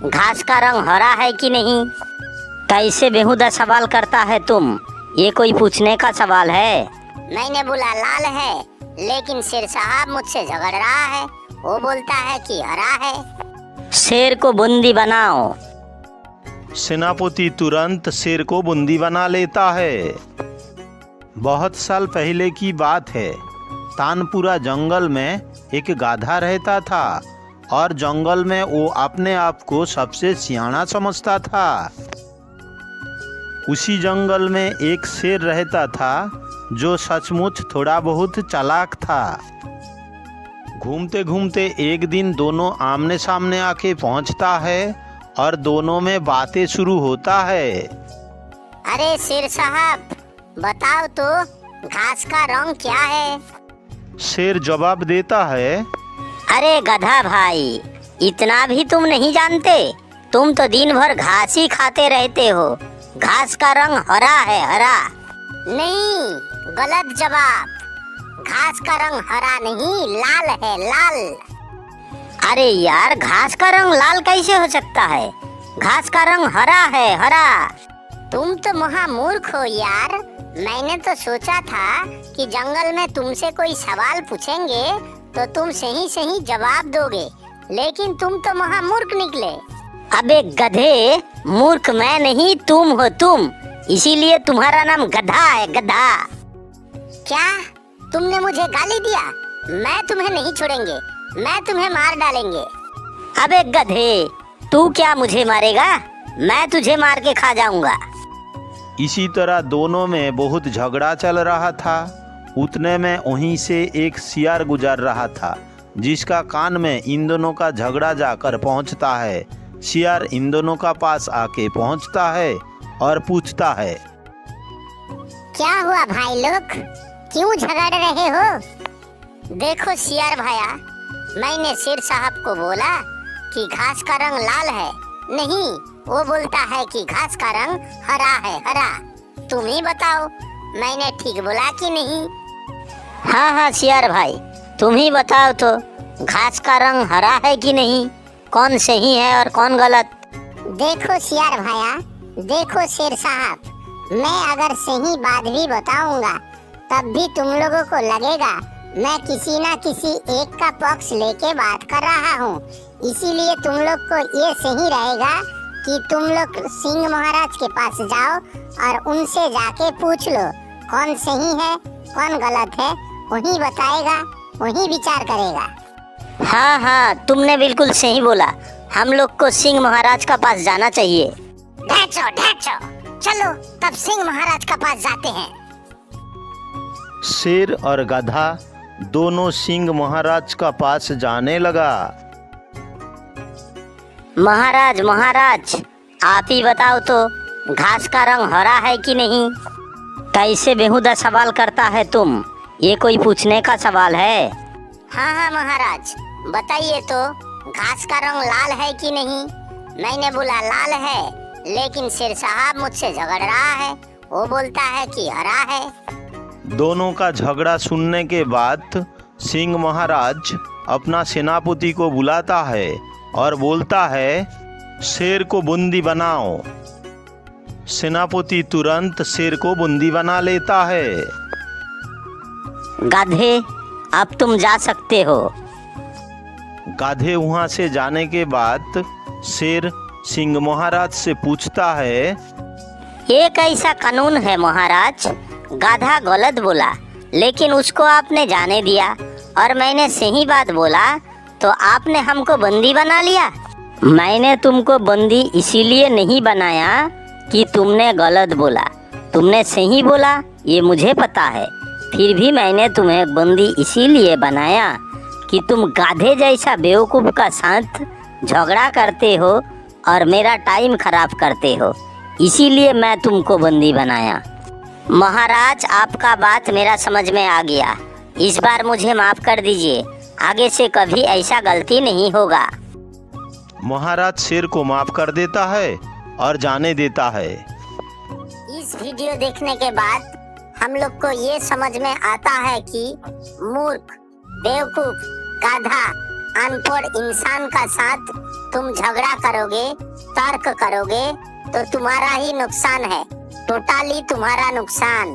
घास का रंग हरा है कि नहीं? कैसे बेहुदा सवाल करता है तुम? ये कोई पूछने का सवाल है? मैंने बोला लाल है, लेकिन शेर साहब मुझसे झगड़ रहा है। वो बोलता है कि हरा है। शेर को बूंदी बनाओ। सेनापति तुरंत शेर को बूंदी बना लेता है। बहुत साल पहले की बात है। तानपुरा जंगल में एक गाधा रहता था और जंगल में वो अपने आप को सबसे सियाना समझता था। उसी जंगल में एक शेर रहता था जो सचमुच थोड़ा बहुत चालाक था। घूमते घूमते एक दिन दोनों आमने सामने आके पहुंचता है और दोनों में बातें शुरू होता है। अरे शेर साहब, बताओ तो घास का रंग क्या है? शेर जवाब देता है, अरे गधा भाई, इतना भी तुम नहीं जानते? तुम तो दिन भर घास ही खाते रहते हो। घास का रंग हरा है, हरा। नहीं, गलत जवाब। घास का रंग हरा नहीं, लाल है, लाल। अरे यार, घास का रंग लाल कैसे हो सकता है? घास का रंग हरा है, हरा। तुम तो महामूर्ख हो यार। मैंने तो सोचा था कि जंगल में तुमसे कोई सवाल पूछेंगे तो तुम सही सही जवाब दोगे, लेकिन तुम तो महामूर्ख निकले। अबे गधे, मूर्ख मैं नहीं, तुम हो तुम। इसीलिए तुम्हारा नाम गधा है, गधा। क्या तुमने मुझे गाली दिया? मैं तुम्हें नहीं छोड़ेंगे, मैं तुम्हें मार डालेंगे। अबे गधे, तू क्या मुझे मारेगा? मैं तुझे मार के खा जाऊंगा। इसी तरह दोनों में बहुत झगड़ा चल रहा था। उतने में वहीं से एक सियार गुजर रहा था, जिसका कान में इन दोनों का झगड़ा जाकर पहुंचता है। सियार इन दोनों का पास आके पहुंचता है और पूछता है, क्या हुआ भाई लोग, क्यों झगड़ रहे हो? देखो सियार भाया, मैंने शेर साहब को बोला कि घास का रंग लाल है। नहीं, वो बोलता है कि घास का रंग हरा है, हरा। तुम ही बताओ, मैंने ठीक बोला कि नहीं? हाँ हाँ सियार भाई, तुम ही बताओ तो, घास का रंग हरा है कि नहीं? कौन सही है और कौन गलत? देखो सियार भाया, देखो शेर साहब, मैं अगर सही बात भी बताऊंगा तब भी तुम लोगों को लगेगा मैं किसी ना किसी एक का पक्ष लेके बात कर रहा हूँ। इसीलिए तुम लोग को ये सही रहेगा कि तुम लोग सिंह महाराज के पास जाओ और उनसे जाके पूछ लो कौन सही है कौन गलत है। वही बताएगा, वही विचार करेगा। हाँ हाँ, तुमने बिल्कुल सही बोला। हम लोग को सिंह महाराज का पास जाना चाहिए। ढैचो ढैचो, चलो तब सिंह महाराज का पास जाते हैं। शेर और गधा दोनों सिंह महाराज का पास जाने लगा। महाराज महाराज, आप ही बताओ तो, घास का रंग हरा है कि नहीं? कैसे बेहुदा सवाल करता है तुम? ये कोई पूछने का सवाल है? हाँ हाँ महाराज, बताइए तो, घास का रंग लाल है कि नहीं? मैंने बोला लाल है, लेकिन शेर साहब मुझसे झगड़ रहा है। वो बोलता है कि हरा है। दोनों का झगड़ा सुनने के बाद सिंह महाराज अपना सेनापति को बुलाता है और बोलता है, शेर को बूंदी बनाओ। सेनापति तुरंत शेर को बूंदी बना लेता है। गधे, अब तुम जा सकते हो। गाधे वहां से जाने के बाद शेर सिंह महाराज से पूछता है, ये कैसा कानून है महाराज? गाधा गलत बोला, लेकिन उसको आपने जाने दिया, और मैंने सही बात बोला तो आपने हमको बंदी बना लिया। मैंने तुमको बंदी इसीलिए नहीं बनाया कि तुमने गलत बोला। तुमने सही बोला, ये मुझे पता है। फिर भी मैंने तुम्हें बंदी इसीलिए बनाया कि तुम गाधे जैसा बेवकूफ़ का साथ झगड़ा करते हो और मेरा टाइम खराब करते हो। इसीलिए मैं तुमको बंदी बनाया। महाराज, आपका बात मेरा समझ में आ गया। इस बार मुझे माफ़ कर दीजिए। आगे से कभी ऐसा गलती नहीं होगा। महाराज शेर को माफ कर देता है और जाने देता है। इस वीडियो देखने के बाद हम लोग को ये समझ में आता है कि मूर्ख, बेवकूफ, गाधा, अनपढ़ इंसान का साथ तुम झगड़ा करोगे, तर्क करोगे तो तुम्हारा ही नुकसान है, टोटली तुम्हारा नुकसान।